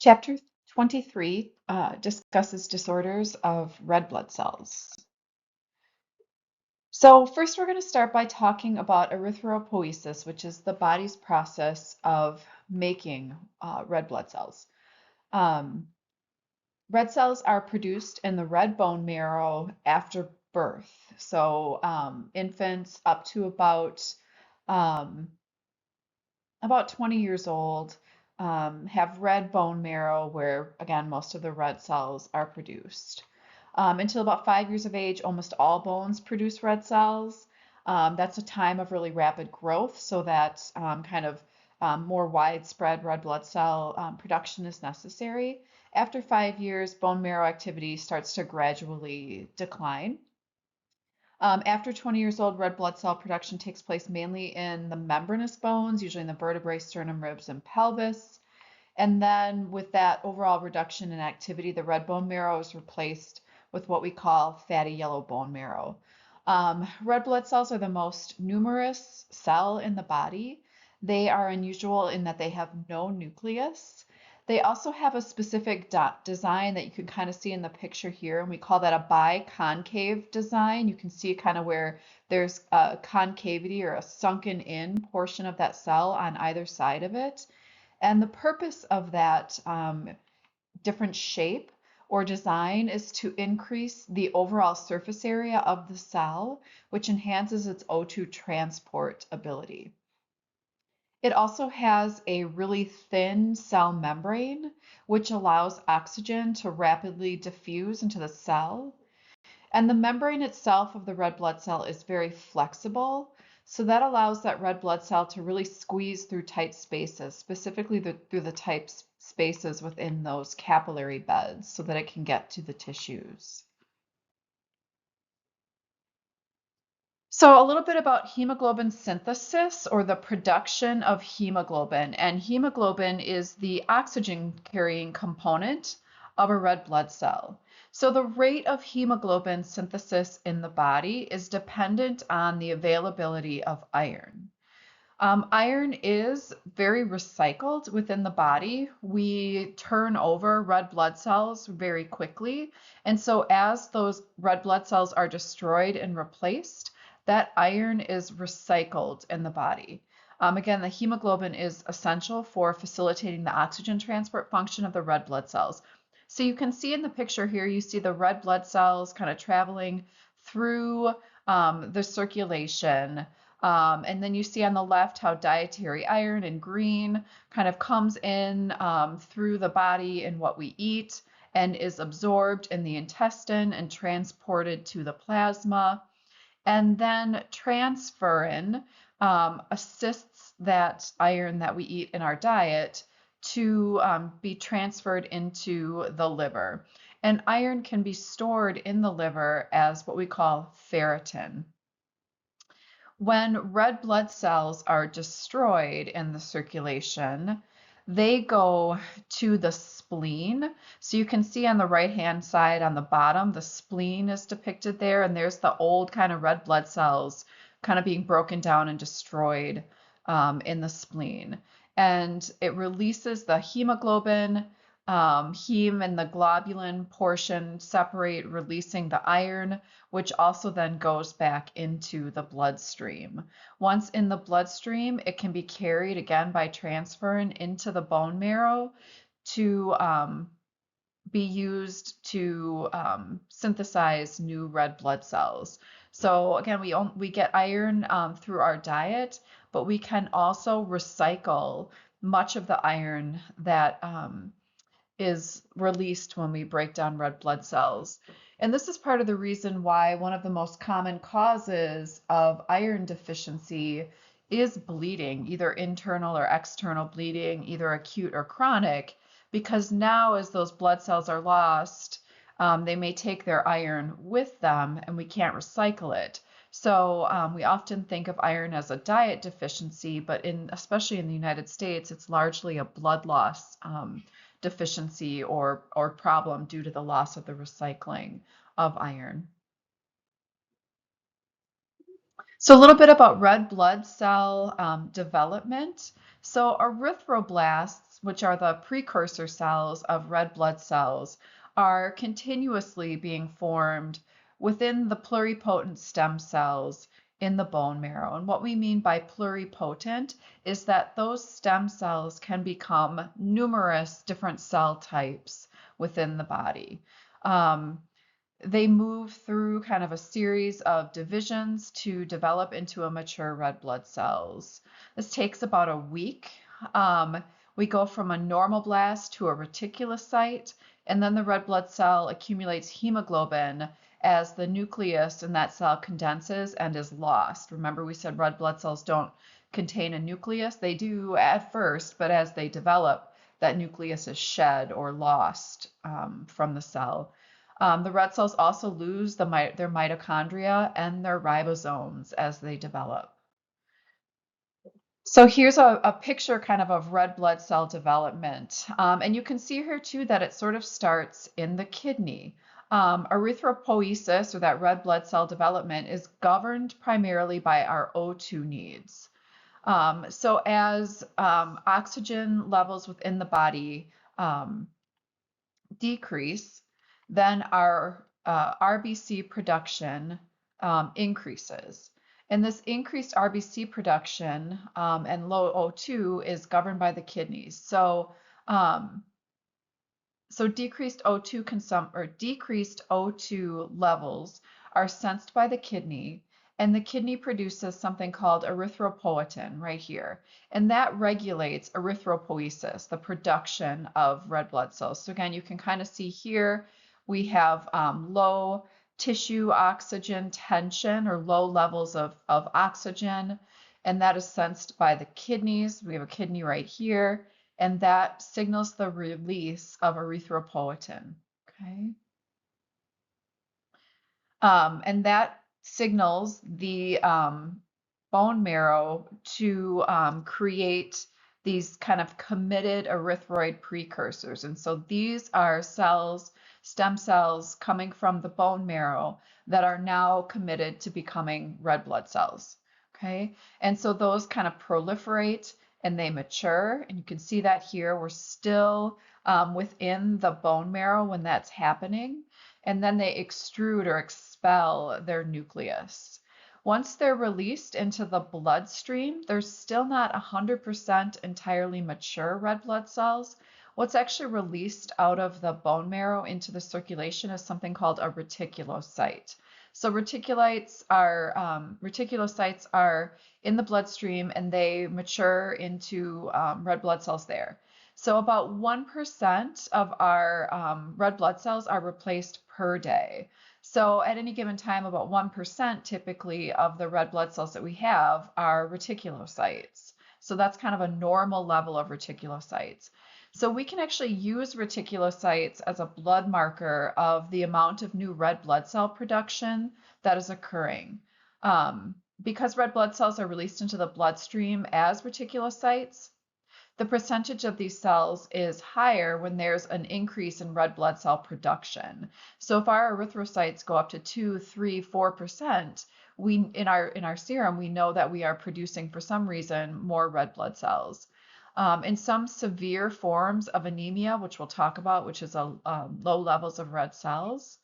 Chapter 23 discusses disorders of red blood cells. So first we're going to start by talking about erythropoiesis, which is the body's process of making red blood cells. Um, Red cells are produced in the red bone marrow after birth. So infants up to um, about 20 years old have red bone marrow where, again, most of the red cells are produced. Until about 5 years of age, almost all bones produce red cells. That's a time of really rapid growth, so that more widespread red blood cell production is necessary. After 5 years, bone marrow activity starts to gradually decline. After 20 years old, red blood cell production takes place mainly in the membranous bones, usually in the vertebrae, sternum, ribs, and pelvis. And then with that overall reduction in activity, the red bone marrow is replaced with what we call fatty yellow bone marrow. Red blood cells are the most numerous cell in the body. They are unusual in that they have no nucleus. They also have a specific design that you can kind of see in the picture here, and we call that a biconcave design. You can see kind of where there's a concavity or a sunken in portion of that cell on either side of it. And the purpose of that different shape or design is to increase the overall surface area of the cell, which enhances its O2 transport ability. It also has a really thin cell membrane, which allows oxygen to rapidly diffuse into the cell. And the membrane itself of the red blood cell is very flexible. So that allows that red blood cell to really squeeze through tight spaces, specifically through the tight spaces within those capillary beds so that it can get to the tissues. So a little bit about hemoglobin synthesis or the production of hemoglobin. And hemoglobin is the oxygen carrying component of a red blood cell. So the rate of hemoglobin synthesis in the body is dependent on the availability of iron. Iron is very recycled within the body. We turn over red blood cells very quickly. And so as those red blood cells are destroyed and replaced, that iron is recycled in the body. Again, the hemoglobin is essential for facilitating the oxygen transport function of the red blood cells. So you can see in the picture here, you see the red blood cells kind of traveling through the circulation. And then you see on the left how dietary iron in green kind of comes in through the body in what we eat and is absorbed in the intestine and transported to the plasma. And then transferrin assists that iron that we eat in our diet to be transferred into the liver. And iron can be stored in the liver as what we call ferritin. When red blood cells are destroyed in the circulation, they go to the spleen. So you can see on the right-hand side on the bottom, the spleen is depicted there, and there's the old kind of red blood cells kind of being broken down and destroyed in the spleen. And it releases the hemoglobin. Heme and the globulin portion separate, releasing the iron, which also then goes back into the bloodstream. Once in the bloodstream, it can be carried again by transferrin into the bone marrow to be used to synthesize new red blood cells. So again, we get iron through our diet, but we can also recycle much of the iron that is released when we break down red blood cells. And this is part of the reason why one of the most common causes of iron deficiency is bleeding, either internal or external bleeding, either acute or chronic, because now as those blood cells are lost, they may take their iron with them and we can't recycle it. So we often think of iron as a diet deficiency, but especially in the United States, it's largely a blood loss deficiency or problem due to the loss of the recycling of iron. So a little bit about red blood cell development. So erythroblasts which are the precursor cells of red blood cells, are continuously being formed within the pluripotent stem cells in the bone marrow. And what we mean by pluripotent is that those stem cells can become numerous different cell types within the body. They move through kind of a series of divisions to develop into a mature red blood cells. This takes about a week. We go from a normoblast to a reticulocyte, and then the red blood cell accumulates hemoglobin as the nucleus in that cell condenses and is lost. Remember, we said red blood cells don't contain a nucleus. They do at first, but as they develop, that nucleus is shed or lost from the cell. The red cells also lose their mitochondria and their ribosomes as they develop. So here's a picture kind of red blood cell development. And you can see here too that it sort of starts in the kidney. Erythropoiesis, or that red blood cell development, is governed primarily by our O2 needs. So as oxygen levels within the body decrease, then our RBC production increases. And this increased RBC production and low O2 is governed by the kidneys. So decreased O2 levels are sensed by the kidney, and the kidney produces something called erythropoietin right here. And that regulates erythropoiesis, the production of red blood cells. So again, you can kind of see here we have low tissue oxygen tension, or low levels of oxygen, and that is sensed by the kidneys. We have a kidney right here, and that signals the release of erythropoietin. Okay. And that signals the bone marrow to create these kind of committed erythroid precursors. And so these are cells, stem cells coming from the bone marrow that are now committed to becoming red blood cells. Okay. And so those kind of proliferate and they mature. And you can see that here. We're still within the bone marrow when that's happening. And then they extrude or expel their nucleus. Once they're released into the bloodstream, they're still not 100% entirely mature red blood cells. What's actually released out of the bone marrow into the circulation is something called a reticulocyte. So reticulocytes are in the bloodstream and they mature into red blood cells there. So about 1% of our red blood cells are replaced per day. So at any given time, about 1% typically of the red blood cells that we have are reticulocytes. So that's kind of a normal level of reticulocytes. So we can actually use reticulocytes as a blood marker of the amount of new red blood cell production that is occurring. Because red blood cells are released into the bloodstream as reticulocytes, the percentage of these cells is higher when there's an increase in red blood cell production. So if our erythrocytes go up to 2, 3, 4%, in our serum, we know that we are producing, for some reason, more red blood cells. In some severe forms of anemia, which we'll talk about, which is low levels of red cells,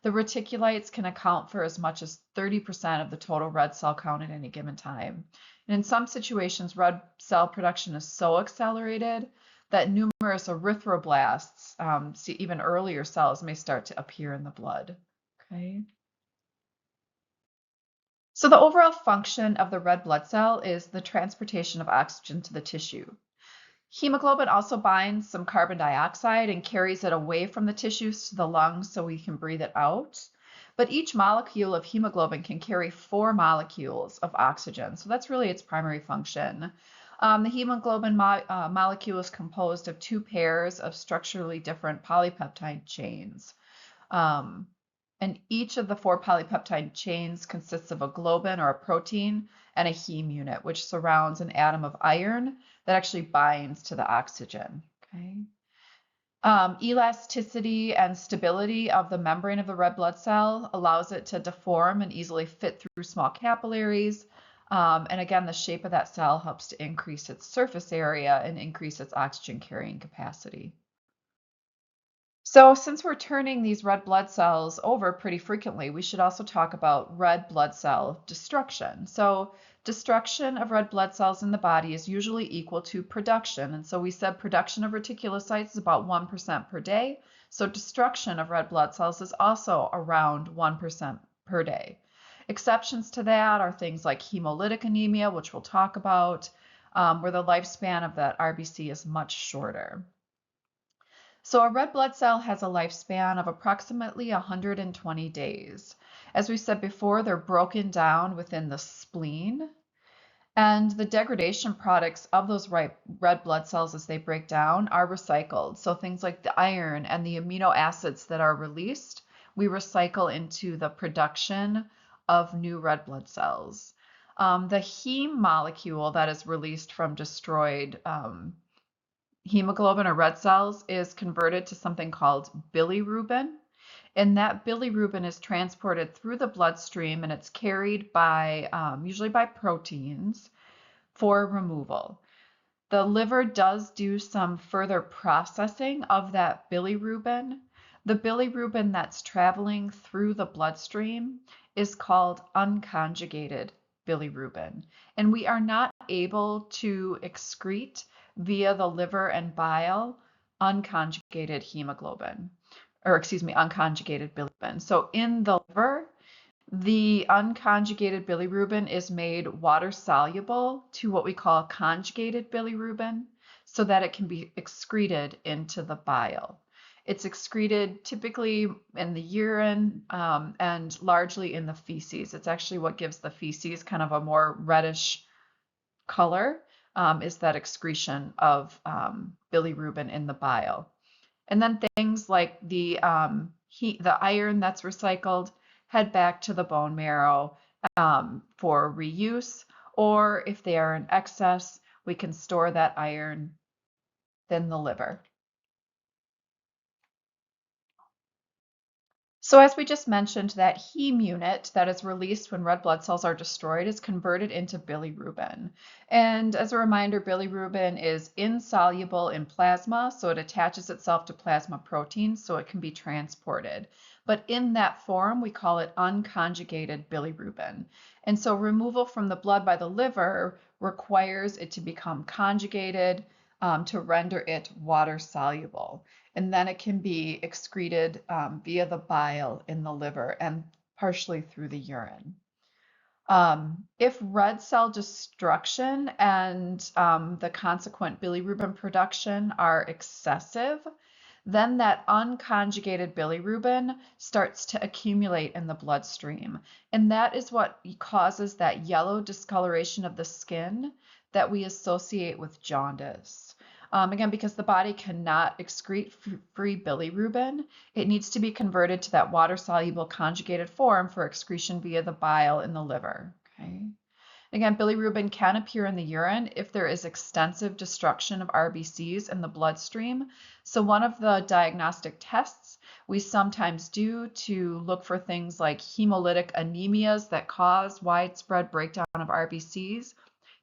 the reticulocytes can account for as much as 30% of the total red cell count at any given time. And in some situations, red cell production is so accelerated that numerous erythroblasts, even earlier cells, may start to appear in the blood. Okay. So the overall function of the red blood cell is the transportation of oxygen to the tissue. Hemoglobin also binds some carbon dioxide and carries it away from the tissues to the lungs so we can breathe it out. But each molecule of hemoglobin can carry 4 molecules of oxygen. So that's really its primary function. The hemoglobin molecule is composed of 2 pairs of structurally different polypeptide chains. And each of the 4 polypeptide chains consists of a globin or a protein and a heme unit, which surrounds an atom of iron that actually binds to the oxygen. Okay. Elasticity and stability of the membrane of the red blood cell allows it to deform and easily fit through small capillaries. And again, the shape of that cell helps to increase its surface area and increase its oxygen carrying capacity. So, since we're turning these red blood cells over pretty frequently, we should also talk about red blood cell destruction. So, destruction of red blood cells in the body is usually equal to production. And so, we said production of reticulocytes is about 1% per day. So, destruction of red blood cells is also around 1% per day. Exceptions to that are things like hemolytic anemia, which we'll talk about, where the lifespan of that RBC is much shorter. So a red blood cell has a lifespan of approximately 120 days. As we said before, they're broken down within the spleen, and the degradation products of those red blood cells as they break down are recycled. So things like the iron and the amino acids that are released, we recycle into the production of new red blood cells. The heme molecule that is released from destroyed hemoglobin or red cells is converted to something called bilirubin. And that bilirubin is transported through the bloodstream and it's carried by usually by proteins for removal. The liver does do some further processing of that bilirubin. The bilirubin that's traveling through the bloodstream is called unconjugated bilirubin. And we are not able to excrete via the liver and bile unconjugated hemoglobin, or excuse me, unconjugated bilirubin. So in the liver, the unconjugated bilirubin is made water soluble to what we call conjugated bilirubin so that it can be excreted into the bile. It's excreted typically in the urine and largely in the feces. It's actually what gives the feces kind of a more reddish color, is that excretion of bilirubin in the bile. And then things like the iron that's recycled head back to the bone marrow for reuse, or if they are in excess, we can store that iron in the liver. So as we just mentioned, that heme unit that is released when red blood cells are destroyed is converted into bilirubin. And as a reminder, bilirubin is insoluble in plasma, so it attaches itself to plasma proteins so it can be transported. But in that form, we call it unconjugated bilirubin. And so removal from the blood by the liver requires it to become conjugated to render it water soluble. And then it can be excreted via the bile in the liver and partially through the urine. If red cell destruction and the consequent bilirubin production are excessive, then that unconjugated bilirubin starts to accumulate in the bloodstream. And that is what causes that yellow discoloration of the skin that we associate with jaundice. Again, because the body cannot excrete free bilirubin, it needs to be converted to that water-soluble conjugated form for excretion via the bile in the liver. Okay. Again, bilirubin can appear in the urine if there is extensive destruction of RBCs in the bloodstream. So one of the diagnostic tests we sometimes do to look for things like hemolytic anemias that cause widespread breakdown of RBCs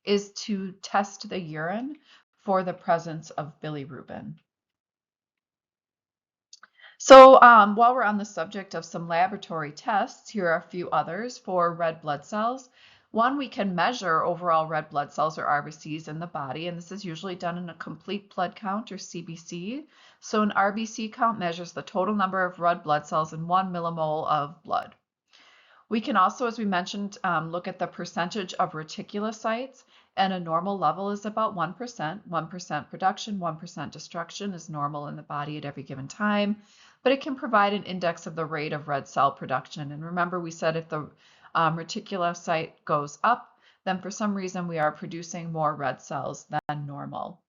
is to test the urine for the presence of bilirubin. So while we're on the subject of some laboratory tests, here are a few others for red blood cells. One, we can measure overall red blood cells or RBCs in the body, and this is usually done in a complete blood count or CBC. So an RBC count measures the total number of red blood cells in 1 millimole of blood. We can also, as we mentioned, look at the percentage of reticulocytes, and a normal level is about 1%. 1% production, 1% destruction is normal in the body at every given time, but it can provide an index of the rate of red cell production. And remember, we said if the reticulocyte goes up, then for some reason we are producing more red cells than normal.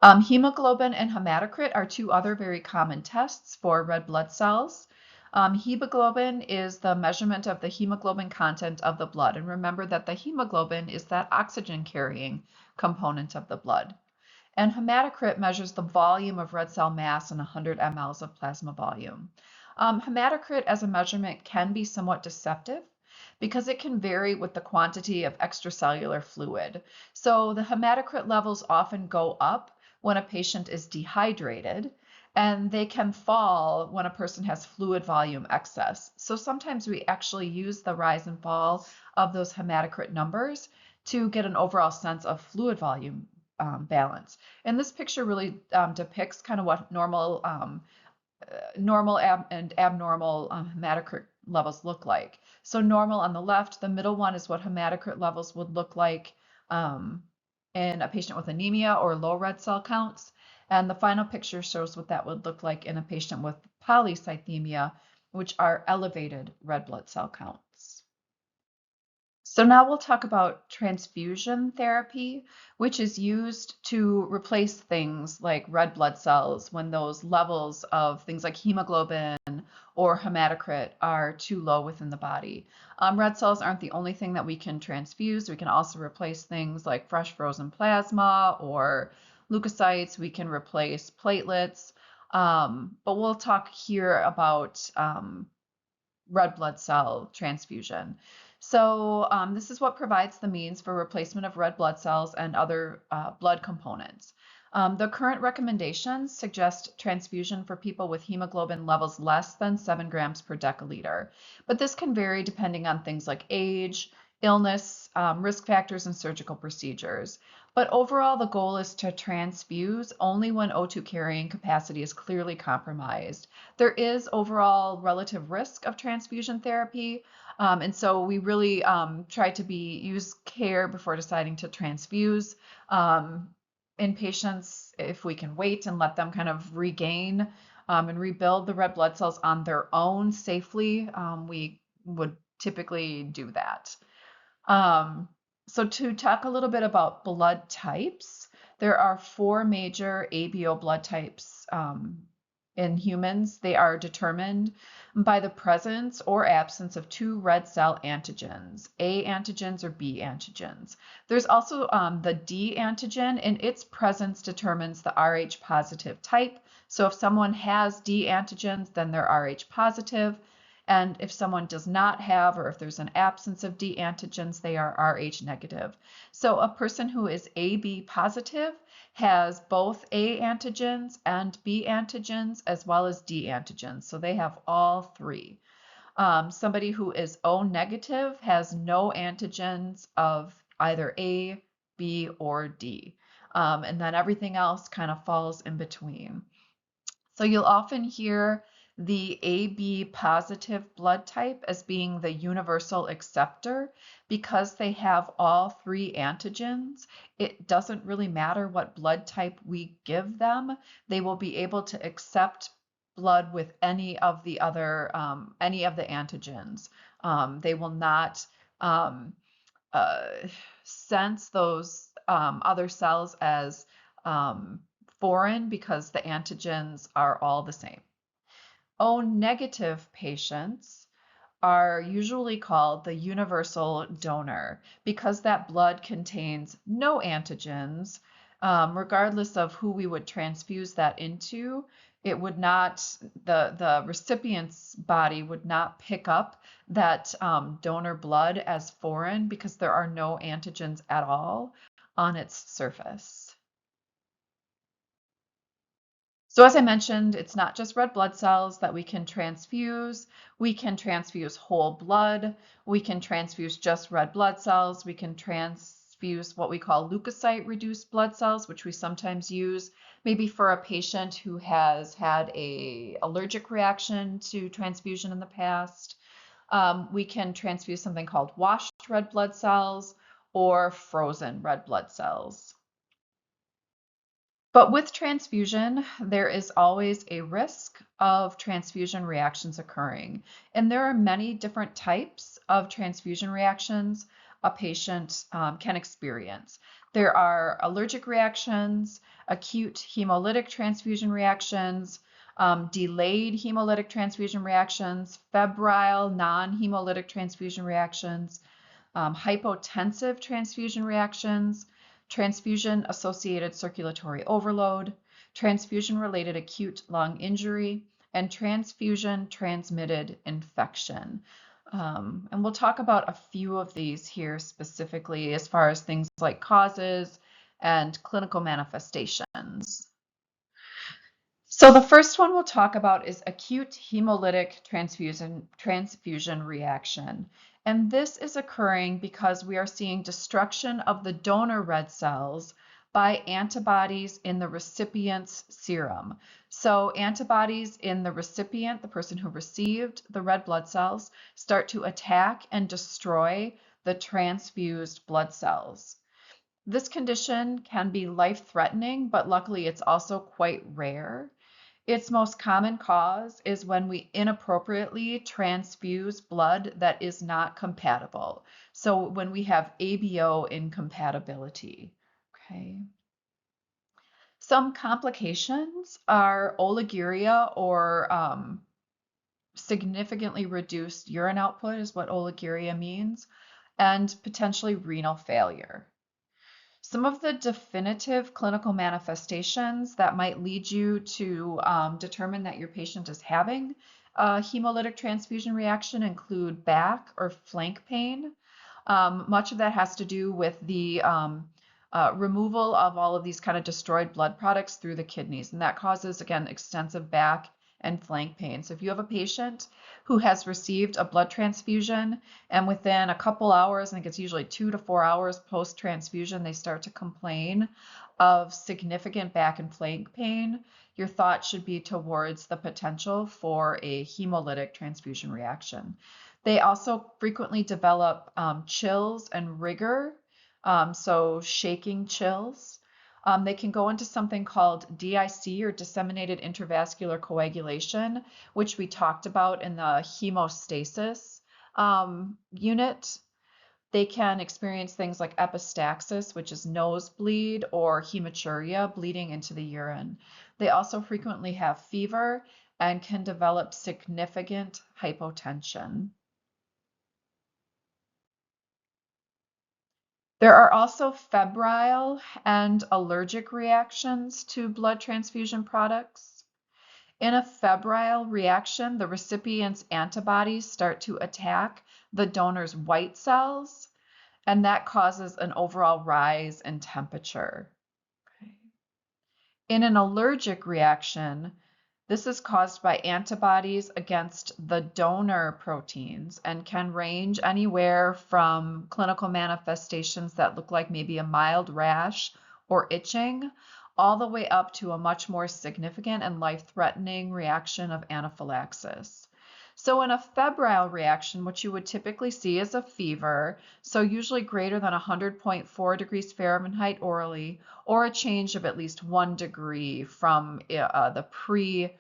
Hemoglobin and hematocrit are two other very common tests for red blood cells. Hemoglobin is the measurement of the hemoglobin content of the blood. And remember that the hemoglobin is that oxygen carrying component of the blood. And hematocrit measures the volume of red cell mass in 100 mLs of plasma volume. Hematocrit as a measurement can be somewhat deceptive because it can vary with the quantity of extracellular fluid. So the hematocrit levels often go up when a patient is dehydrated, and they can fall when a person has fluid volume excess. So sometimes we actually use the rise and fall of those hematocrit numbers to get an overall sense of fluid volume balance. And this picture really depicts kind of what normal and abnormal hematocrit levels look like. So normal on the left, the middle one is what hematocrit levels would look like in a patient with anemia or low red cell counts. And the final picture shows what that would look like in a patient with polycythemia, which are elevated red blood cell counts. So now we'll talk about transfusion therapy, which is used to replace things like red blood cells when those levels of things like hemoglobin or hematocrit are too low within the body. Red cells aren't the only thing that we can transfuse. We can also replace things like fresh frozen plasma or leukocytes. We can replace platelets. But we'll talk here about red blood cell transfusion. So this is what provides the means for replacement of red blood cells and other blood components. The current recommendations suggest transfusion for people with hemoglobin levels less than 7 grams per deciliter, but this can vary depending on things like age, illness, risk factors, and surgical procedures. But overall, the goal is to transfuse only when O2 carrying capacity is clearly compromised. There is overall relative risk of transfusion therapy, and so we really try to use care before deciding to transfuse. In patients, if we can wait and let them kind of regain and rebuild the red blood cells on their own safely, we would typically do that. So to talk a little bit about blood types, there are 4 major ABO blood types in humans. They are determined by the presence or absence of 2 red cell antigens, A antigens or B antigens. There's also the D antigen, and its presence determines the Rh positive type. So if someone has D antigens, then they're Rh positive. And if someone does not have, or if there's an absence of D antigens, they are Rh negative. So a person who is AB positive has both A antigens and B antigens as well as D antigens. So they have all 3. Somebody who is O negative has no antigens of either A, B, or D. And then everything else kind of falls in between. So you'll often hear the AB positive blood type as being the universal acceptor because they have all 3 antigens. It doesn't really matter what blood type we give them. They will be able to accept blood with any of the antigens. They will not uh, sense those other cells as foreign because the antigens are all the same. O negative patients are usually called the universal donor because that blood contains no antigens, regardless of who we would transfuse that into. It would not, the recipient's body would not pick up that donor blood as foreign because there are no antigens at all on its surface. So as I mentioned, it's not just red blood cells that we can transfuse. We can transfuse whole blood. We can transfuse just red blood cells. We can transfuse what we call leukocyte-reduced blood cells, which we sometimes use maybe for a patient who has had an allergic reaction to transfusion in the past. We can transfuse something called washed red blood cells or frozen red blood cells. But with transfusion, there is always a risk of transfusion reactions occurring. And there are many different types of transfusion reactions a patient can experience. There are allergic reactions, acute hemolytic transfusion reactions, delayed hemolytic transfusion reactions, febrile non-hemolytic transfusion reactions, hypotensive transfusion reactions, transfusion-associated circulatory overload, transfusion-related acute lung injury, and transfusion-transmitted infection. And we'll talk about a few of these here specifically as far as things like causes and clinical manifestations. So the first one we'll talk about is acute hemolytic transfusion reaction. And this is occurring because we are seeing destruction of the donor red cells by antibodies in the recipient's serum. So antibodies in the recipient, the person who received the red blood cells, start to attack and destroy the transfused blood cells. This condition can be life-threatening, but luckily it's also quite rare. Its most common cause is when we inappropriately transfuse blood that is not compatible. So when we have ABO incompatibility. Okay. Some complications are oliguria or significantly reduced urine output is what oliguria means, and potentially renal failure. Some of the definitive clinical manifestations that might lead you to determine that your patient is having a hemolytic transfusion reaction include back or flank pain. Much of that has to do with the removal of all of these kind of destroyed blood products through the kidneys, and that causes, again, extensive back and flank pain. So if you have a patient who has received a blood transfusion and within a couple hours, I think it's usually 2 to 4 hours post transfusion, they start to complain of significant back and flank pain, your thought should be towards the potential for a hemolytic transfusion reaction. They also frequently develop chills and rigor, so shaking chills. They can go into something called DIC or disseminated intravascular coagulation, which we talked about in the hemostasis unit. They can experience things like epistaxis, which is nosebleed, or hematuria, bleeding into the urine. They also frequently have fever and can develop significant hypotension. There are also febrile and allergic reactions to blood transfusion products. In a febrile reaction, the recipient's antibodies start to attack the donor's white cells, and that causes an overall rise in temperature. Okay. In an allergic reaction, this is caused by antibodies against the donor proteins and can range anywhere from clinical manifestations that look like maybe a mild rash or itching, all the way up to a much more significant and life-threatening reaction of anaphylaxis. So in a febrile reaction, what you would typically see is a fever, so usually greater than 100.4 degrees Fahrenheit orally, or a change of at least 1 degree from the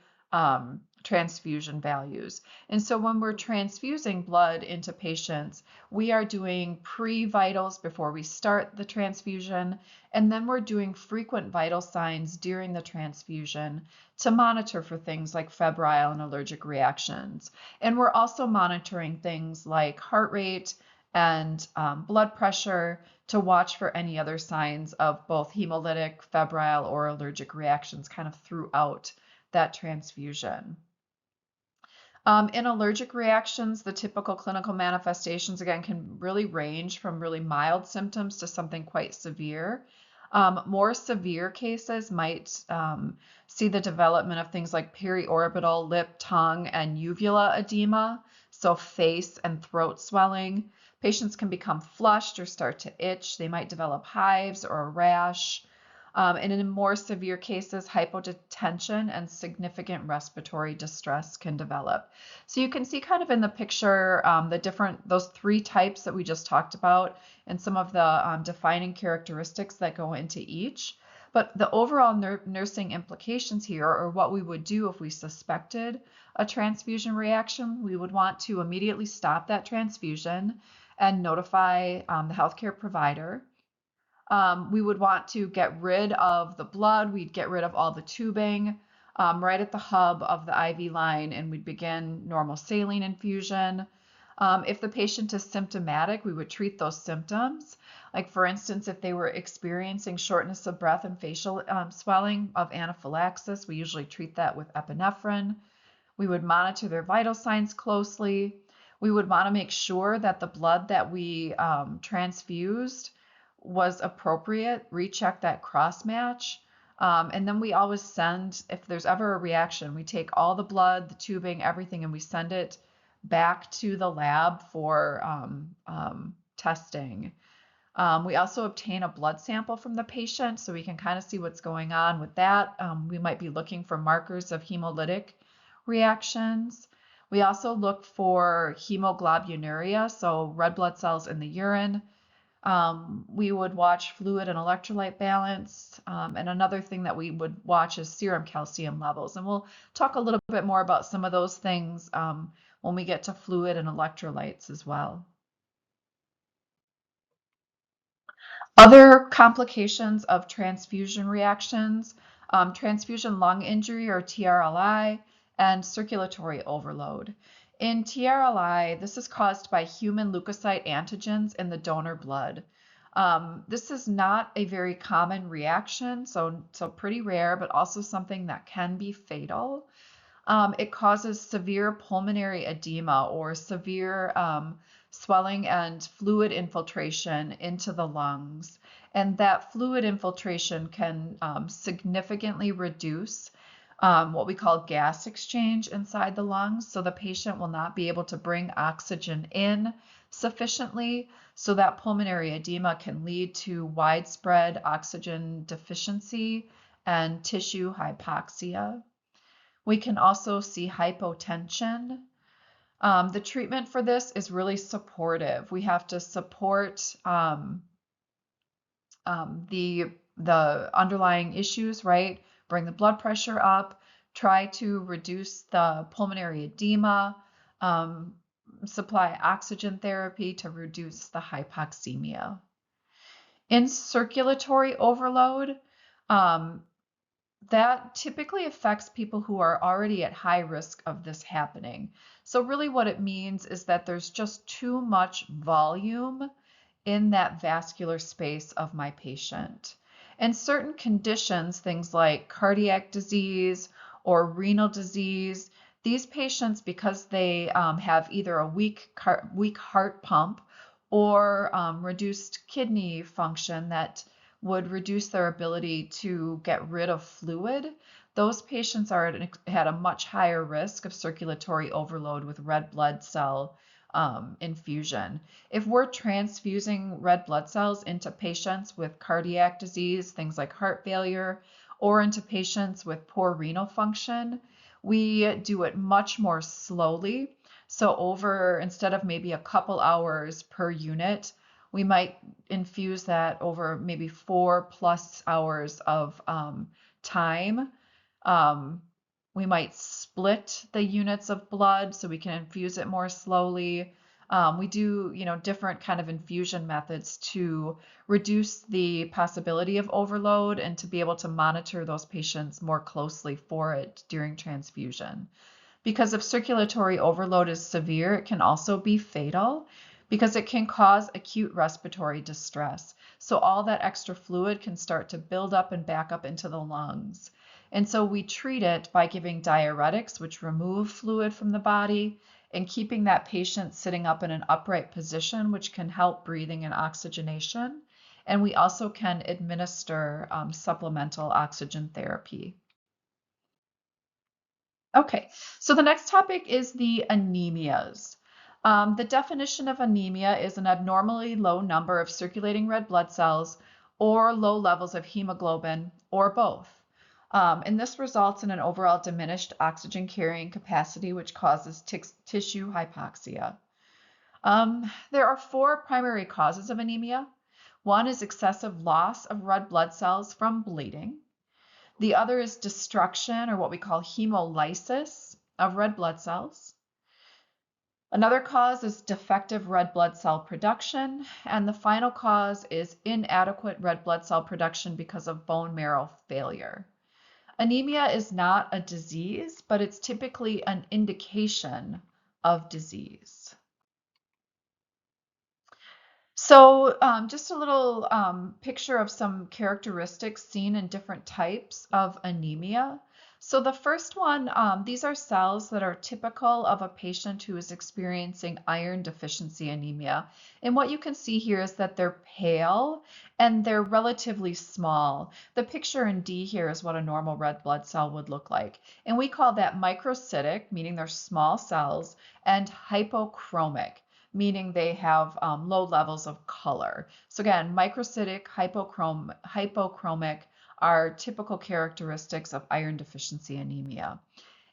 transfusion values. And so when we're transfusing blood into patients, we are doing pre-vitals before we start the transfusion, and then we're doing frequent vital signs during the transfusion to monitor for things like febrile and allergic reactions. And we're also monitoring things like heart rate and blood pressure to watch for any other signs of both hemolytic, febrile, or allergic reactions kind of throughout that transfusion. In allergic reactions, the typical clinical manifestations, again, can really range from really mild symptoms to something quite severe. More severe cases might see the development of things like periorbital, lip, tongue, and uvula edema, so face and throat swelling. Patients can become flushed or start to itch. They might develop hives or a rash. And in more severe cases, hypotension and significant respiratory distress can develop. So you can see kind of in the picture those 3 types that we just talked about and some of the defining characteristics that go into each. But the overall nursing implications here, or what we would do if we suspected a transfusion reaction, we would want to immediately stop that transfusion and notify the healthcare provider. We would want to get rid of the blood. We'd get rid of all the tubing right at the hub of the IV line, and we'd begin normal saline infusion. If the patient is symptomatic, we would treat those symptoms. Like for instance, if they were experiencing shortness of breath and facial swelling of anaphylaxis, we usually treat that with epinephrine. We would monitor their vital signs closely. We would want to make sure that the blood that we transfused was appropriate, recheck that cross match. And then we always send, if there's ever a reaction, we take all the blood, the tubing, everything, and we send it back to the lab for testing. We also obtain a blood sample from the patient so we can kind of see what's going on with that. We might be looking for markers of hemolytic reactions. We also look for hemoglobinuria, so red blood cells in the urine. We would watch fluid and electrolyte balance. And another thing that we would watch is serum calcium levels. And we'll talk a little bit more about some of those things when we get to fluid and electrolytes as well. Other complications of transfusion reactions, transfusion lung injury or TRLI, and circulatory overload. In TRLI, this is caused by human leukocyte antigens in the donor blood. This is not a very common reaction, so pretty rare, but also something that can be fatal. It causes severe pulmonary edema or severe swelling and fluid infiltration into the lungs. And that fluid infiltration can significantly reduce what we call gas exchange inside the lungs. So the patient will not be able to bring oxygen in sufficiently. So that pulmonary edema can lead to widespread oxygen deficiency and tissue hypoxia. We can also see hypotension. The treatment for this is really supportive. We have to support the underlying issues, right? Bring the blood pressure up, try to reduce the pulmonary edema, supply oxygen therapy to reduce the hypoxemia. In circulatory overload, that typically affects people who are already at high risk of this happening. So really what it means is that there's just too much volume in that vascular space of my patient. And certain conditions, things like cardiac disease or renal disease, these patients, because they have either a weak heart pump or reduced kidney function that would reduce their ability to get rid of fluid, those patients are at a much higher risk of circulatory overload with red blood cell infusion. If we're transfusing red blood cells into patients with cardiac disease, things like heart failure, or into patients with poor renal function, we do it much more slowly. So instead of maybe a couple hours per unit, we might infuse that over maybe 4+ hours of time. We might split the units of blood so we can infuse it more slowly. We do, different kind of infusion methods to reduce the possibility of overload and to be able to monitor those patients more closely for it during transfusion. Because if circulatory overload is severe, it can also be fatal because it can cause acute respiratory distress. So all that extra fluid can start to build up and back up into the lungs. And so we treat it by giving diuretics, which remove fluid from the body, and keeping that patient sitting up in an upright position, which can help breathing and oxygenation. And we also can administer supplemental oxygen therapy. Okay, so the next topic is the anemias. The definition of anemia is an abnormally low number of circulating red blood cells or low levels of hemoglobin or both. And this results in an overall diminished oxygen carrying capacity, which causes tissue hypoxia. There are 4 primary causes of anemia. One is excessive loss of red blood cells from bleeding. The other is destruction, or what we call hemolysis, of red blood cells. Another cause is defective red blood cell production. And the final cause is inadequate red blood cell production because of bone marrow failure. Anemia is not a disease, but it's typically an indication of disease. So, just a little picture of some characteristics seen in different types of anemia. So, the first one, these are cells that are typical of a patient who is experiencing iron deficiency anemia. And what you can see here is that they're pale and they're relatively small. The picture in D here is what a normal red blood cell would look like. And we call that microcytic, meaning they're small cells, and hypochromic, meaning they have low levels of color. So again, microcytic, hypochromic are typical characteristics of iron deficiency anemia.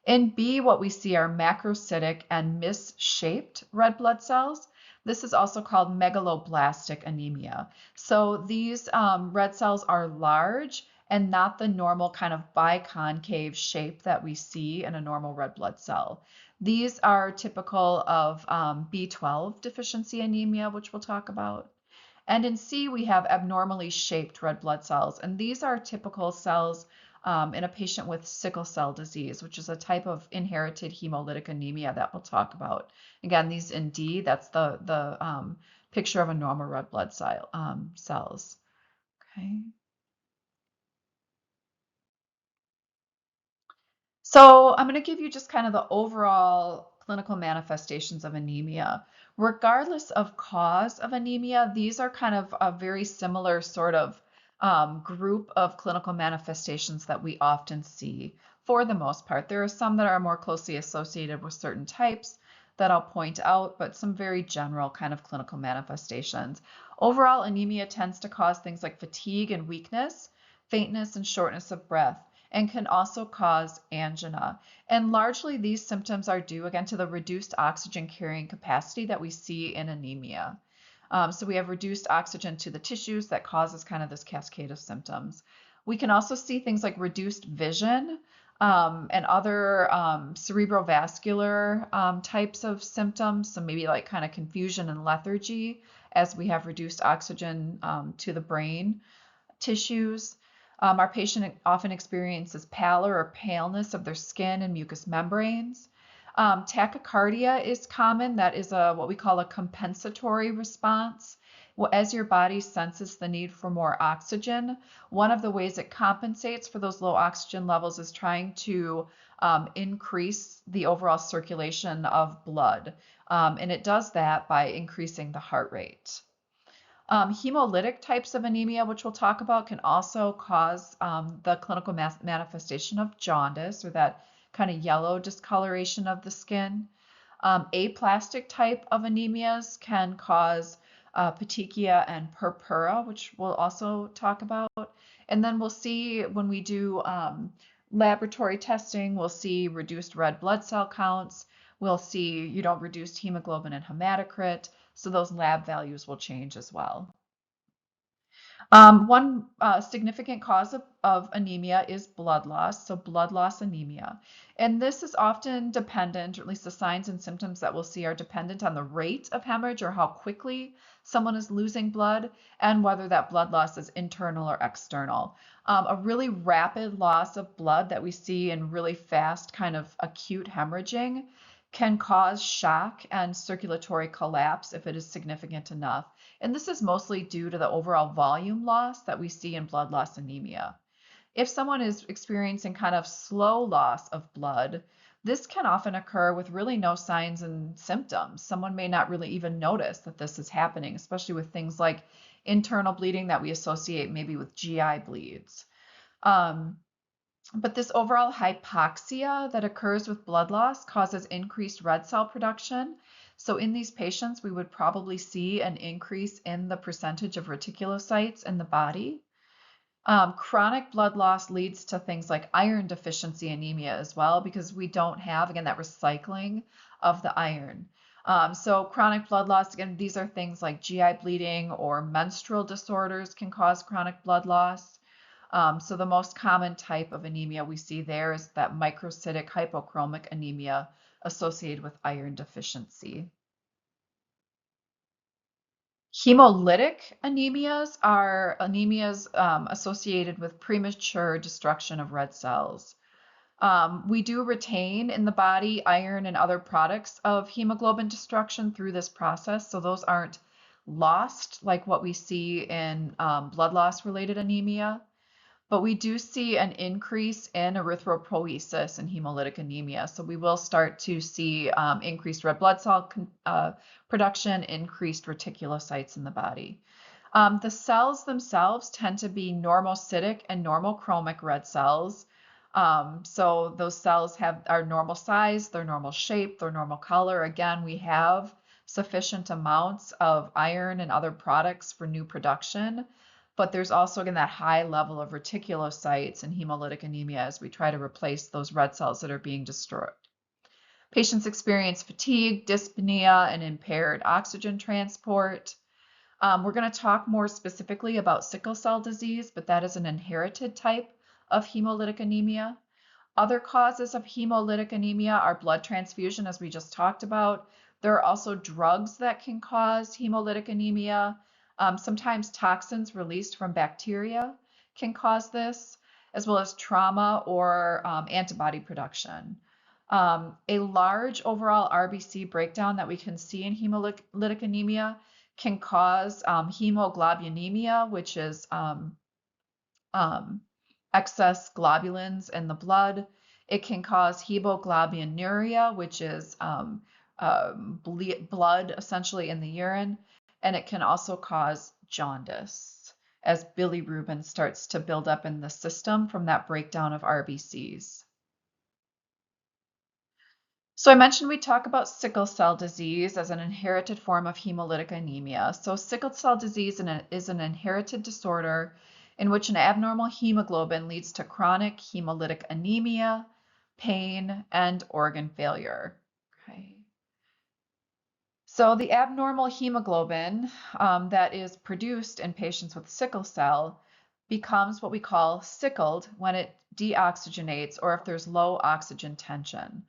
In B, what we see are macrocytic and misshaped red blood cells. This is also called megaloblastic anemia. So these red cells are large and not the normal kind of biconcave shape that we see in a normal red blood cell. These are typical of B12 deficiency anemia, which we'll talk about. And in C, we have abnormally shaped red blood cells. And these are typical cells in a patient with sickle cell disease, which is a type of inherited hemolytic anemia that we'll talk about. Again, these in D, that's the picture of a normal red blood cell, cells. Okay. So I'm going to give you just kind of the overall clinical manifestations of anemia. Regardless of cause of anemia, these are kind of a very similar sort of group of clinical manifestations that we often see for the most part. There are some that are more closely associated with certain types that I'll point out, but some very general kind of clinical manifestations. Overall, anemia tends to cause things like fatigue and weakness, faintness and shortness of breath, and can also cause angina. And largely these symptoms are due again to the reduced oxygen carrying capacity that we see in anemia. So we have reduced oxygen to the tissues that causes kind of this cascade of symptoms. We can also see things like reduced vision and other cerebrovascular types of symptoms. So maybe like kind of confusion and lethargy as we have reduced oxygen to the brain tissues. Our patient often experiences pallor or paleness of their skin and mucous membranes. Tachycardia is common. That is what we call a compensatory response. Well, as your body senses the need for more oxygen, one of the ways it compensates for those low oxygen levels is trying to increase the overall circulation of blood. And it does that by increasing the heart rate. Hemolytic types of anemia, which we'll talk about, can also cause the clinical manifestation of jaundice or that kind of yellow discoloration of the skin. Aplastic type of anemias can cause petechia and purpura, which we'll also talk about. And then we'll see when we do laboratory testing, we'll see reduced red blood cell counts. We'll see, reduced hemoglobin and hematocrit. So those lab values will change as well. One significant cause of anemia is blood loss, so blood loss anemia. And this is often dependent, or at least the signs and symptoms that we'll see are dependent on the rate of hemorrhage or how quickly someone is losing blood and whether that blood loss is internal or external. A really rapid loss of blood that we see in really fast kind of acute hemorrhaging can cause shock and circulatory collapse if it is significant enough. And this is mostly due to the overall volume loss that we see in blood loss anemia. If someone is experiencing kind of slow loss of blood, this can often occur with really no signs and symptoms. Someone may not really even notice that this is happening, especially with things like internal bleeding that we associate maybe with GI bleeds. But this overall hypoxia that occurs with blood loss causes increased red cell production. So in these patients, we would probably see an increase in the percentage of reticulocytes in the body. Chronic blood loss leads to things like iron deficiency anemia as well, because we don't have, again, that recycling of the iron. So chronic blood loss, again, these are things like GI bleeding or menstrual disorders can cause chronic blood loss. So the most common type of anemia we see there is that microcytic hypochromic anemia associated with iron deficiency. Hemolytic anemias are anemias associated with premature destruction of red cells. We do retain in the body iron and other products of hemoglobin destruction through this process, so those aren't lost like what we see in blood loss related anemia. But we do see an increase in erythropoiesis and hemolytic anemia. So we will start to see increased red blood cell production, increased reticulocytes in the body. The cells themselves tend to be normocytic and normochromic red cells. So those cells are normal size, their normal shape, their normal color. Again, we have sufficient amounts of iron and other products for new production, but there's also, again, that high level of reticulocytes and hemolytic anemia as we try to replace those red cells that are being destroyed. Patients experience fatigue, dyspnea, and impaired oxygen transport. We're going to talk more specifically about sickle cell disease, but that is an inherited type of hemolytic anemia. Other causes of hemolytic anemia are blood transfusion, as we just talked about. There are also drugs that can cause hemolytic anemia. Sometimes toxins released from bacteria can cause this, as well as trauma or antibody production. A large overall RBC breakdown that we can see in hemolytic anemia can cause hemoglobinemia, which is um, excess globulins in the blood. It can cause hemoglobinuria, which is blood essentially in the urine, and it can also cause jaundice as bilirubin starts to build up in the system from that breakdown of RBCs. So I mentioned we talk about sickle cell disease as an inherited form of hemolytic anemia. So sickle cell disease is an inherited disorder in which an abnormal hemoglobin leads to chronic hemolytic anemia, pain, and organ failure. Okay. So the abnormal hemoglobin that is produced in patients with sickle cell becomes what we call sickled when it deoxygenates or if there's low oxygen tension.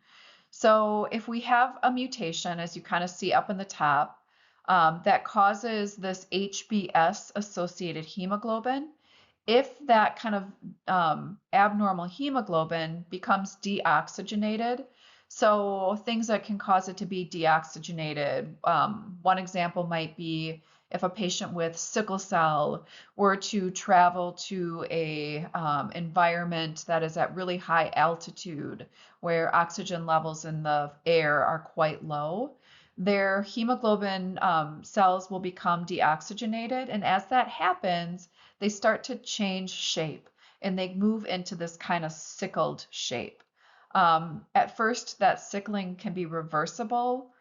So if we have a mutation, as you kind of see up in the top, that causes this HBS-associated hemoglobin, if that kind of abnormal hemoglobin becomes deoxygenated, so things that can cause it to be deoxygenated, one example might be if a patient with sickle cell were to travel to a environment that is at really high altitude where oxygen levels in the air are quite low, their hemoglobin cells will become deoxygenated. And as that happens, they start to change shape and they move into this kind of sickled shape. At first, that sickling can be reversible,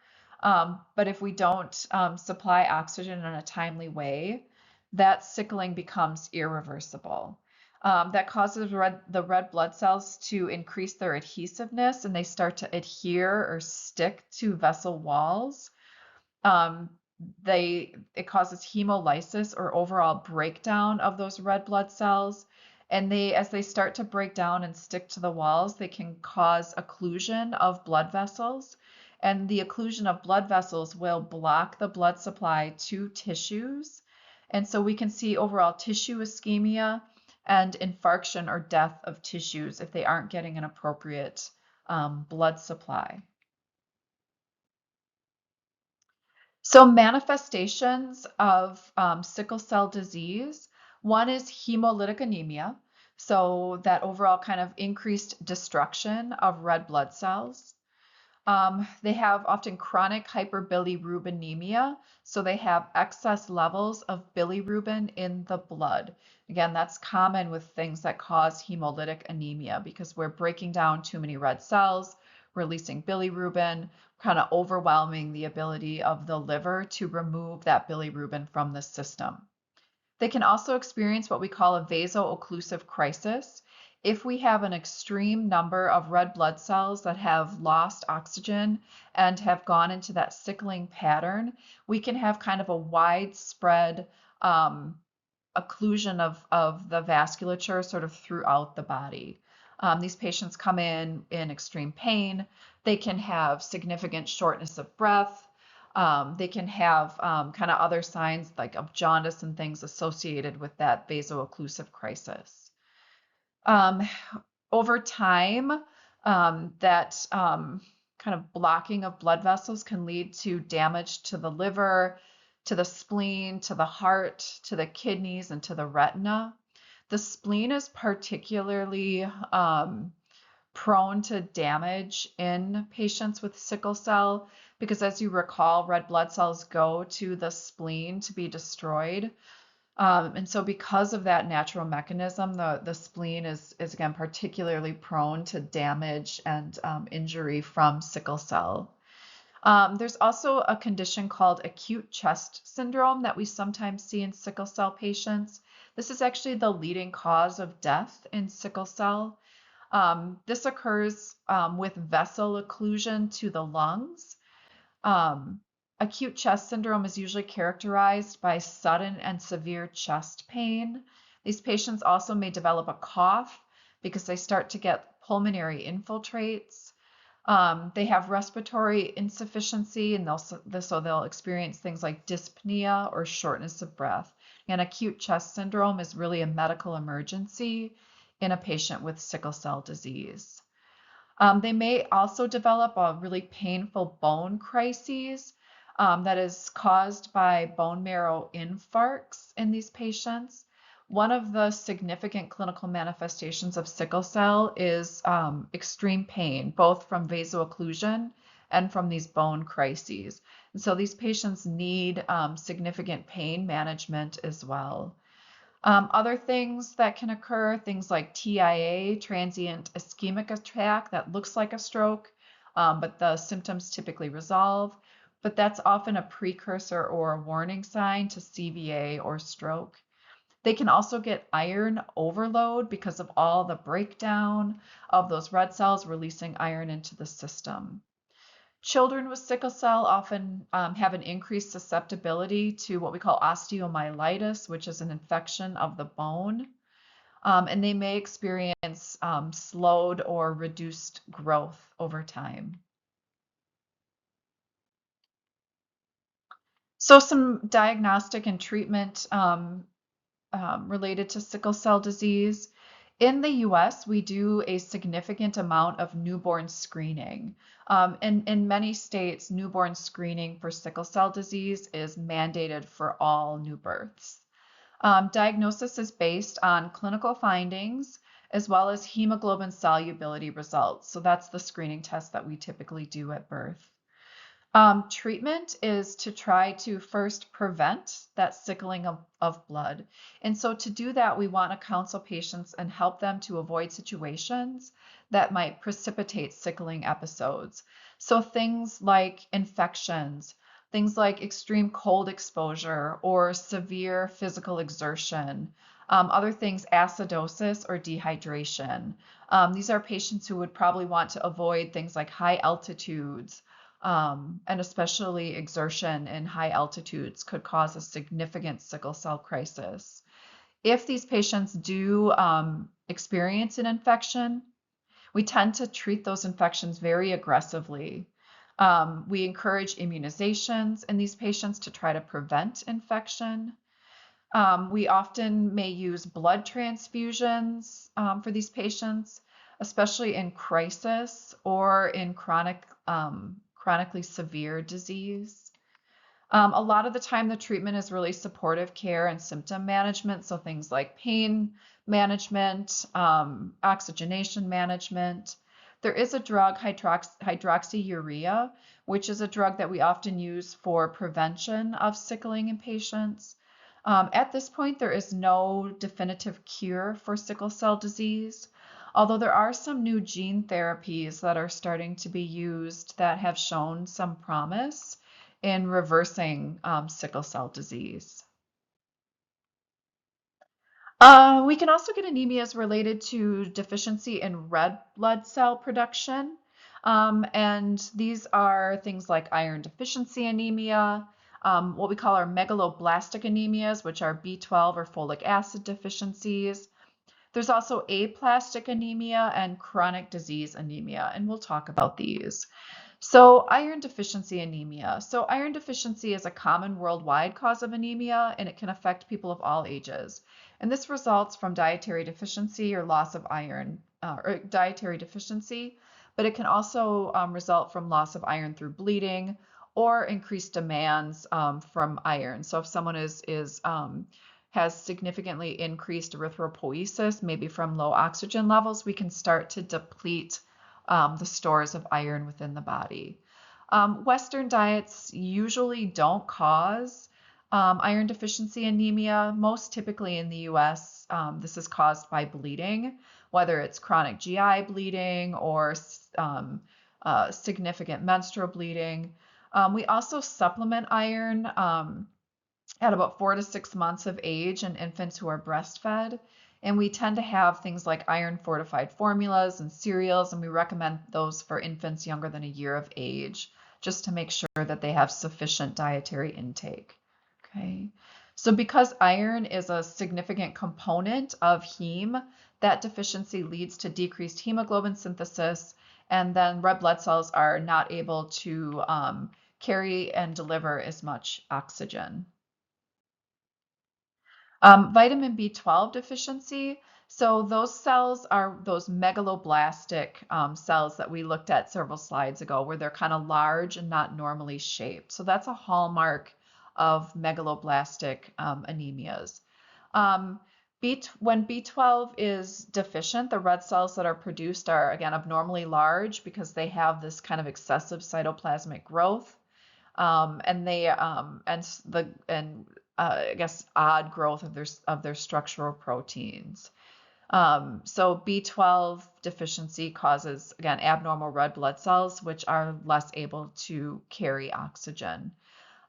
but if we don't supply oxygen in a timely way, that sickling becomes irreversible. That causes the red blood cells to increase their adhesiveness and they start to adhere or stick to vessel walls. Um, it causes hemolysis or overall breakdown of those red blood cells. And as they start to break down and stick to the walls, they can cause occlusion of blood vessels. And the occlusion of blood vessels will block the blood supply to tissues. And so we can see overall tissue ischemia and infarction or death of tissues if they aren't getting an appropriate blood supply. So manifestations of sickle cell disease, one is hemolytic anemia. So that overall kind of increased destruction of red blood cells. They have often chronic hyperbilirubinemia. So they have excess levels of bilirubin in the blood. Again, that's common with things that cause hemolytic anemia because we're breaking down too many red cells, releasing bilirubin, kind of overwhelming the ability of the liver to remove that bilirubin from the system. They can also experience what we call a vaso-occlusive crisis. If we have an extreme number of red blood cells that have lost oxygen and have gone into that sickling pattern, we can have kind of a widespread occlusion of the vasculature sort of throughout the body. These patients come in extreme pain. They can have significant shortness of breath. They can have kind of other signs like of jaundice and things associated with that vaso-occlusive crisis. Over time, that kind of blocking of blood vessels can lead to damage to the liver, to the spleen, to the heart, to the kidneys, and to the retina. The spleen is particularly prone to damage in patients with sickle cell because, as you recall, red blood cells go to the spleen to be destroyed. And so because of that natural mechanism, the spleen is again particularly prone to damage and injury from sickle cell. There's also a condition called acute chest syndrome that we sometimes see in sickle cell patients. This is actually the leading cause of death in sickle cell. This occurs with vessel occlusion to the lungs. Um, Acute chest syndrome is usually characterized by sudden and severe chest pain. These patients also may develop a cough because they start to get pulmonary infiltrates. They have respiratory insufficiency, and so they'll experience things like dyspnea or shortness of breath. And acute chest syndrome is really a medical emergency in a patient with sickle cell disease. They may also develop a really painful bone crises that is caused by bone marrow infarcts in these patients. One of the significant clinical manifestations of sickle cell is extreme pain, both from vaso-occlusion and from these bone crises. And so these patients need significant pain management as well. Other things that can occur, things like TIA, transient ischemic attack, that looks like a stroke, but the symptoms typically resolve. But that's often a precursor or a warning sign to CVA or stroke. They can also get iron overload because of all the breakdown of those red cells releasing iron into the system. Children with sickle cell often have an increased susceptibility to what we call osteomyelitis, which is an infection of the bone, and they may experience slowed or reduced growth over time. So some diagnostic and treatment related to sickle cell disease. In the US, we do a significant amount of newborn screening. And in many states, newborn screening for sickle cell disease is mandated for all new births. Diagnosis is based on clinical findings as well as hemoglobin solubility results. So that's the screening test that we typically do at birth. Treatment is to try to first prevent that sickling of blood. And so to do that, we want to counsel patients and help them to avoid situations that might precipitate sickling episodes. So things like infections, things like extreme cold exposure or severe physical exertion, other things, acidosis or dehydration. These are patients who would probably want to avoid things like high altitudes, and especially exertion in high altitudes could cause a significant sickle cell crisis. If these patients do experience an infection, we tend to treat those infections very aggressively. We encourage immunizations in these patients to try to prevent infection. We often may use blood transfusions for these patients, especially in crisis or in chronically severe disease. A lot of the time, the treatment is really supportive care and symptom management, so things like pain management, oxygenation management. There is a drug, hydroxyurea, which is a drug that we often use for prevention of sickling in patients. At this point, there is no definitive cure for sickle cell disease, although there are some new gene therapies that are starting to be used that have shown some promise in reversing sickle cell disease. We can also get anemias related to deficiency in red blood cell production. And these are things like iron deficiency anemia, what we call our megaloblastic anemias, which are B12 or folic acid deficiencies. There's also aplastic anemia and chronic disease anemia, and we'll talk about these. So iron deficiency anemia. So iron deficiency is a common worldwide cause of anemia, and it can affect people of all ages. And this results from dietary deficiency or loss of iron, or dietary deficiency, but it can also result from loss of iron through bleeding or increased demands from iron. So if someone has significantly increased erythropoiesis, maybe from low oxygen levels, we can start to deplete the stores of iron within the body. Western diets usually don't cause iron deficiency anemia. Most typically in the US, this is caused by bleeding, whether it's chronic GI bleeding or significant menstrual bleeding. We also supplement iron at about 4 to 6 months of age in infants who are breastfed. And we tend to have things like iron fortified formulas and cereals, and we recommend those for infants younger than a year of age, just to make sure that they have sufficient dietary intake. Okay. So because iron is a significant component of heme, that deficiency leads to decreased hemoglobin synthesis, and then red blood cells are not able to carry and deliver as much oxygen. Vitamin B12 deficiency. So those cells are those megaloblastic cells that we looked at several slides ago, where they're kind of large and not normally shaped. So that's a hallmark of megaloblastic anemias. Um, when B12 is deficient, the red cells that are produced are again abnormally large because they have this kind of excessive cytoplasmic growth, and they and I guess odd growth of their structural proteins. So B12 deficiency causes again abnormal red blood cells, which are less able to carry oxygen.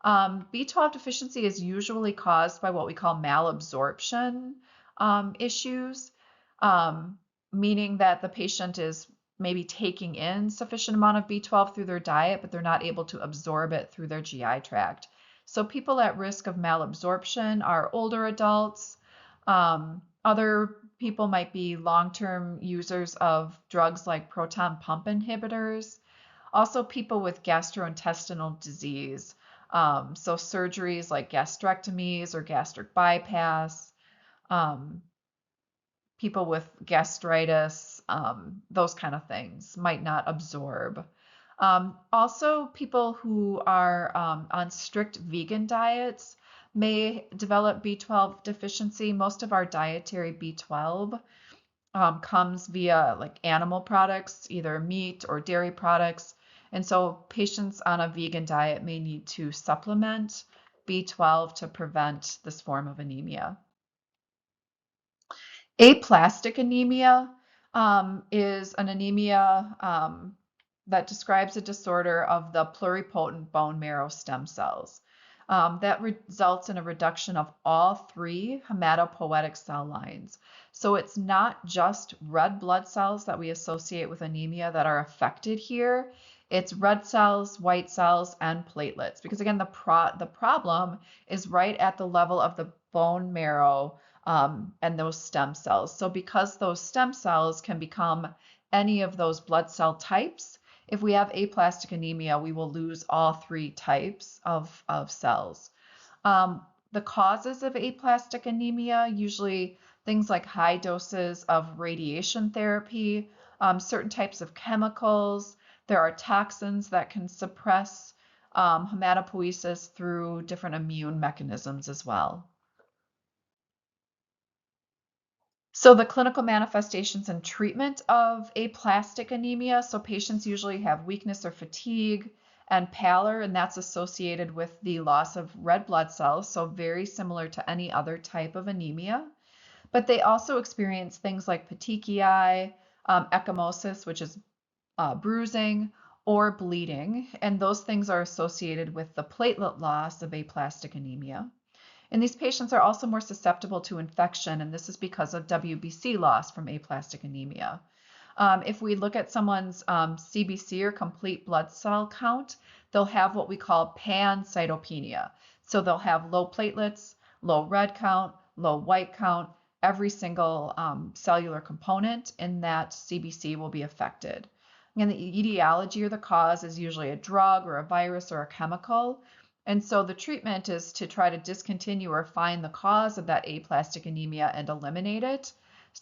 B12 deficiency is usually caused by what we call malabsorption issues, um, meaning that the patient is maybe taking in sufficient amount of B12 through their diet, but they're not able to absorb it through their GI tract. So people at risk of malabsorption are older adults. Other people might be long-term users of drugs like proton pump inhibitors. Also, people with gastrointestinal disease, so surgeries like gastrectomies or gastric bypass, um, people with gastritis, those kind of things might not absorb. Also, people who are on strict vegan diets may develop B12 deficiency. Most of our dietary B12 comes via like animal products, either meat or dairy products. And so patients on a vegan diet may need to supplement B12 to prevent this form of anemia. Aplastic anemia is an anemia that describes a disorder of the pluripotent bone marrow stem cells. That results in a reduction of all three hematopoietic cell lines. So it's not just red blood cells that we associate with anemia that are affected here. It's red cells, white cells, and platelets. Because again, the problem is right at the level of the bone marrow and those stem cells. So because those stem cells can become any of those blood cell types, if we have aplastic anemia, we will lose all three types of cells. The causes of aplastic anemia, usually things like high doses of radiation therapy, certain types of chemicals. There are toxins that can suppress hematopoiesis through different immune mechanisms as well. So the clinical manifestations and treatment of aplastic anemia, so patients usually have weakness or fatigue and pallor, and that's associated with the loss of red blood cells, so very similar to any other type of anemia. But they also experience things like petechiae, ecchymosis, which is bruising, or bleeding, and those things are associated with the platelet loss of aplastic anemia. And these patients are also more susceptible to infection, and this is because of WBC loss from aplastic anemia. If we look at someone's CBC or complete blood cell count, they'll have what we call pancytopenia. So they'll have low platelets, low red count, low white count. Every single cellular component in that CBC will be affected. And the etiology or the cause is usually a drug or a virus or a chemical. And so the treatment is to try to discontinue or find the cause of that aplastic anemia and eliminate it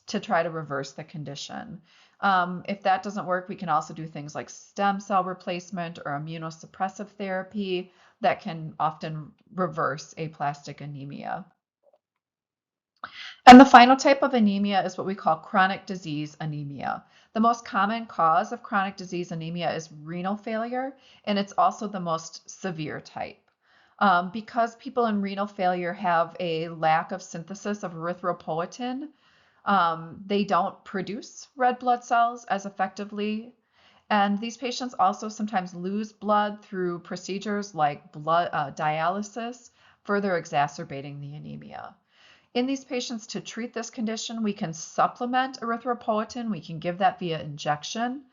to try to reverse the condition. If that doesn't work, we can also do things like stem cell replacement or immunosuppressive therapy that can often reverse aplastic anemia. And the final type of anemia is what we call chronic disease anemia. The most common cause of chronic disease anemia is renal failure, and it's also the most severe type. Because people in renal failure have a lack of synthesis of erythropoietin, they don't produce red blood cells as effectively. And these patients also sometimes lose blood through procedures like blood dialysis, further exacerbating the anemia. In these patients, to treat this condition, we can supplement erythropoietin. We can give that via injection.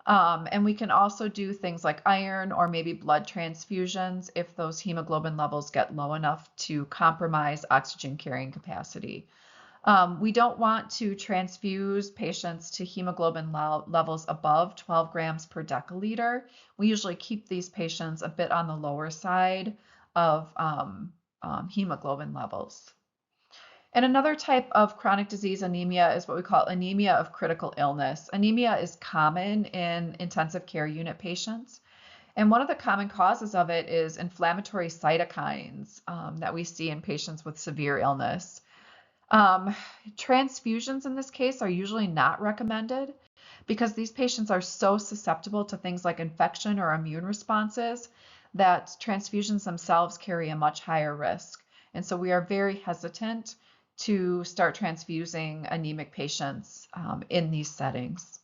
And we can also do things like iron or maybe blood transfusions if those hemoglobin levels get low enough to compromise oxygen carrying capacity. We don't want to transfuse patients to hemoglobin levels above 12 grams per deciliter. We usually keep these patients a bit on the lower side of hemoglobin levels. And another type of chronic disease anemia is what we call anemia of critical illness. Anemia is common in intensive care unit patients. And one of the common causes of it is inflammatory cytokines that we see in patients with severe illness. Transfusions in this case are usually not recommended because these patients are so susceptible to things like infection or immune responses that transfusions themselves carry a much higher risk. And so we are very hesitant to start transfusing anemic patients in these settings.